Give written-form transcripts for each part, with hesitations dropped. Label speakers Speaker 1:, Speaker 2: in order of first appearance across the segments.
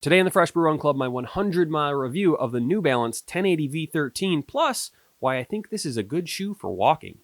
Speaker 1: Today in the Fresh Brew Run Club, my 100-mile review of the New Balance 1080 v13, plus why I think this is a good shoe for walking.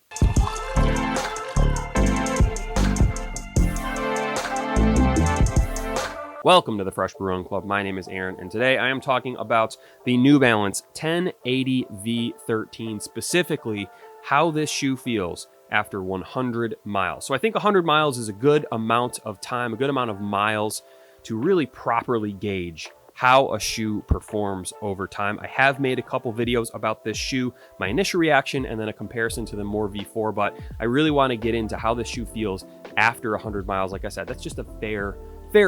Speaker 1: Welcome to the Fresh Brew Run Club. My name is Aaron, and today I am talking about the New Balance 1080 v13, specifically how this shoe feels after 100 miles. So I think 100 miles is a good amount of time, a good amount of miles to really properly gauge how a shoe performs over time. I have made a couple videos about this shoe, my initial reaction, and then a comparison to the More V4, but I really want to get into how this shoe feels after 100 miles. Like I said, that's just a fair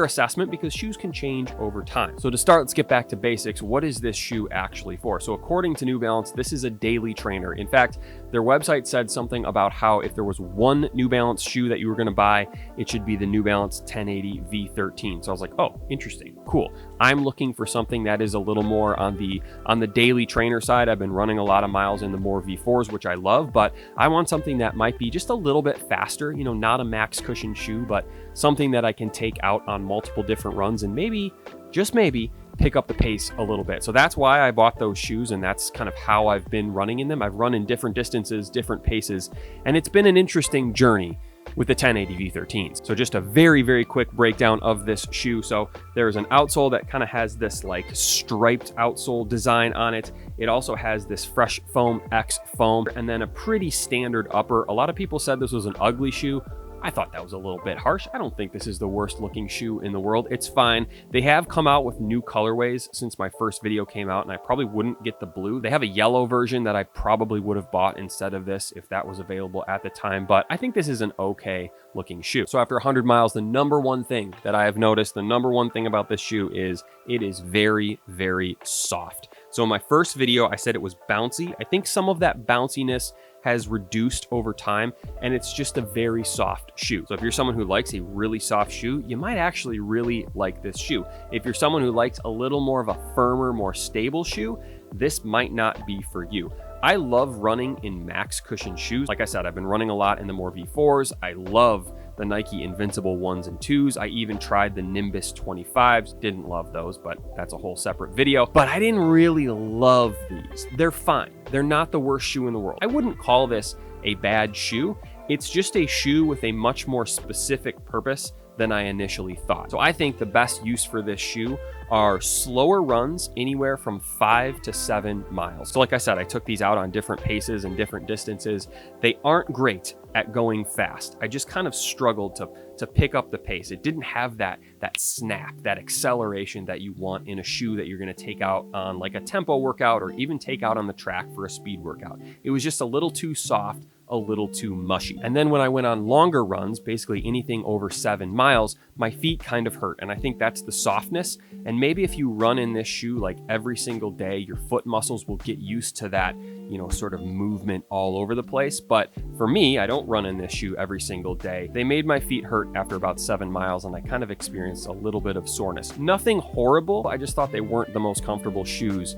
Speaker 1: assessment because shoes can change over time. So to start, let's get back to basics. What is this shoe actually for? So according to New Balance, this is a daily trainer. In fact, their website said something about how if there was one New Balance shoe that you were going to buy, it should be the New Balance 1080 v13. So I was like, oh, interesting, cool. I'm looking for something that is a little more on the daily trainer side. I've been running a lot of miles in the More V4s, which I love, but I want something that might be just a little bit faster, you know, not a max cushion shoe, but something that I can take out on multiple different runs and maybe, just maybe, pick up the pace a little bit. So that's why I bought those shoes, and that's kind of how I've been running in them. I've run in different distances, different paces, and it's been an interesting journey with the 1080 v13s. So just a very quick breakdown of this shoe. So there's an outsole that kind of has this like striped outsole design on it. It also has this Fresh Foam X foam, and then a pretty standard upper. A lot of people said this was an ugly shoe. I thought that was a little bit harsh. I don't think this is the worst looking shoe in the world. It's fine. They have come out with new colorways since my first video came out, and I probably wouldn't get the blue. They have a yellow version that I probably would have bought instead of this if that was available at the time, but I think this is an okay looking shoe. So after 100 miles, the number one thing that I have noticed, the number one thing about this shoe is it is very soft. So in my first video, I said it was bouncy. I think some of that bounciness has reduced over time, and it's just a very soft shoe. So if you're someone who likes a really soft shoe, you might actually really like this shoe. If you're someone who likes a little more of a firmer, more stable shoe, this might not be for you. I love running in max cushion shoes. Like I said, I've been running a lot in the More V4s. I love the Nike Invincible 1s and 2s. I even tried the Nimbus 25s. Didn't love those, but that's a whole separate video. But I didn't really love these. They're fine. They're not the worst shoe in the world. I wouldn't call this a bad shoe. It's just a shoe with a much more specific purpose than I initially thought. So I think the best use for this shoe are slower runs, anywhere from 5 to 7 miles. So like I said, I took these out on different paces and different distances. They aren't great at going fast. I just kind of struggled to pick up the pace. It didn't have that snap, that acceleration that you want in a shoe that you're gonna take out on like a tempo workout or even take out on the track for a speed workout. It was just a little too soft, a little too mushy. And then when I went on longer runs, basically anything over 7 miles, my feet kind of hurt. And I think that's the softness. And maybe if you run in this shoe like every single day, your foot muscles will get used to that, you know, sort of movement all over the place. But for me, I don't run in this shoe every single day. They made my feet hurt after about 7 miles, and I kind of experienced a little bit of soreness. Nothing horrible, I just thought they weren't the most comfortable shoes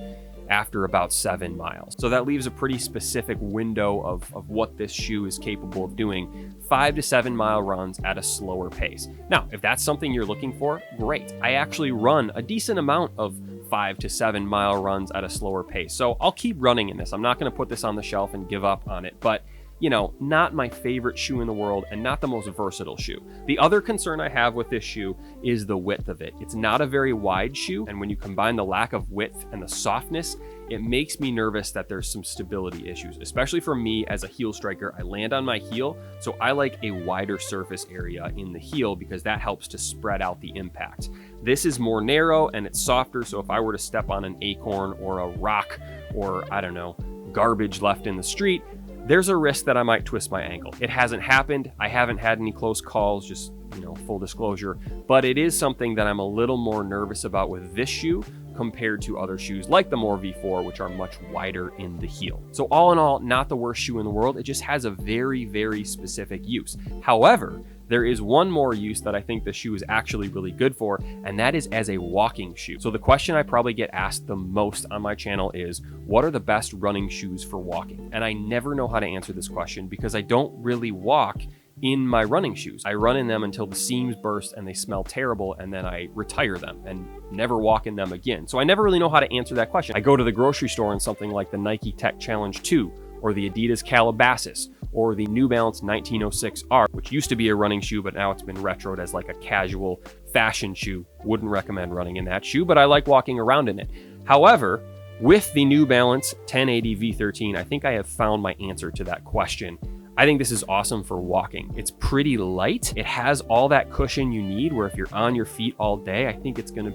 Speaker 1: after about 7 miles. So that leaves a pretty specific window of what this shoe is capable of doing, 5 to 7 mile runs at a slower pace. Now, if that's something you're looking for, great. I actually run a decent amount of 5 to 7 mile runs at a slower pace. So I'll keep running in this. I'm not gonna put this on the shelf and give up on it, but you know, not my favorite shoe in the world and not the most versatile shoe. The other concern I have with this shoe is the width of it. It's not a very wide shoe, and when you combine the lack of width and the softness, it makes me nervous that there's some stability issues, especially for me as a heel striker. I land on my heel, so I like a wider surface area in the heel because that helps to spread out the impact. This is more narrow and it's softer, so if I were to step on an acorn or a rock or, I don't know, garbage left in the street, there's a risk that I might twist my ankle. It hasn't happened. I haven't had any close calls, just, you know, full disclosure, but it is something that I'm a little more nervous about with this shoe compared to other shoes like the More V4, which are much wider in the heel. So all in all, not the worst shoe in the world. It just has a very specific use. However, there is one more use that I think the shoe is actually really good for, and that is as a walking shoe. So the question I probably get asked the most on my channel is, what are the best running shoes for walking? And I never know how to answer this question because I don't really walk in my running shoes. I run in them until the seams burst and they smell terrible, and then I retire them and never walk in them again. So I never really know how to answer that question. I go to the grocery store and something like the Nike Tech Challenge 2 or the Adidas Calabasas or the New Balance 1906R, which used to be a running shoe, but now it's been retroed as like a casual fashion shoe. Wouldn't recommend running in that shoe, but I like walking around in it. However, with the New Balance 1080 V13, I think I have found my answer to that question. I think this is awesome for walking. It's pretty light. It has all that cushion you need where if you're on your feet all day, I think it's gonna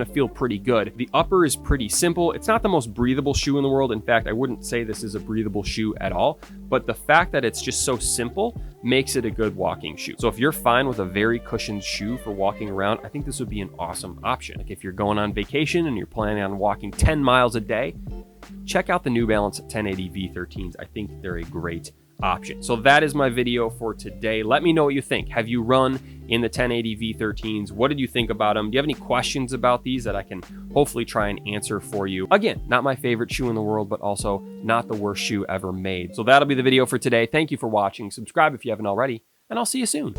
Speaker 1: feel pretty good. The upper is pretty simple. It's not the most breathable shoe in the world. In fact, I wouldn't say this is a breathable shoe at all, but the fact that it's just so simple makes it a good walking shoe. So if you're fine with a very cushioned shoe for walking around, I think this would be an awesome option. Like if you're going on vacation and you're planning on walking 10 miles a day, check out the New Balance 1080 V13s. I think they're a great option. So that is my video for today. Let me know what you think. Have you run in the 1080 V13s? What did you think about them? Do you have any questions about these that I can hopefully try and answer for you? Again, not my favorite shoe in the world, but also not the worst shoe ever made. So that'll be the video for today. Thank you for watching. Subscribe if you haven't already, and I'll see you soon.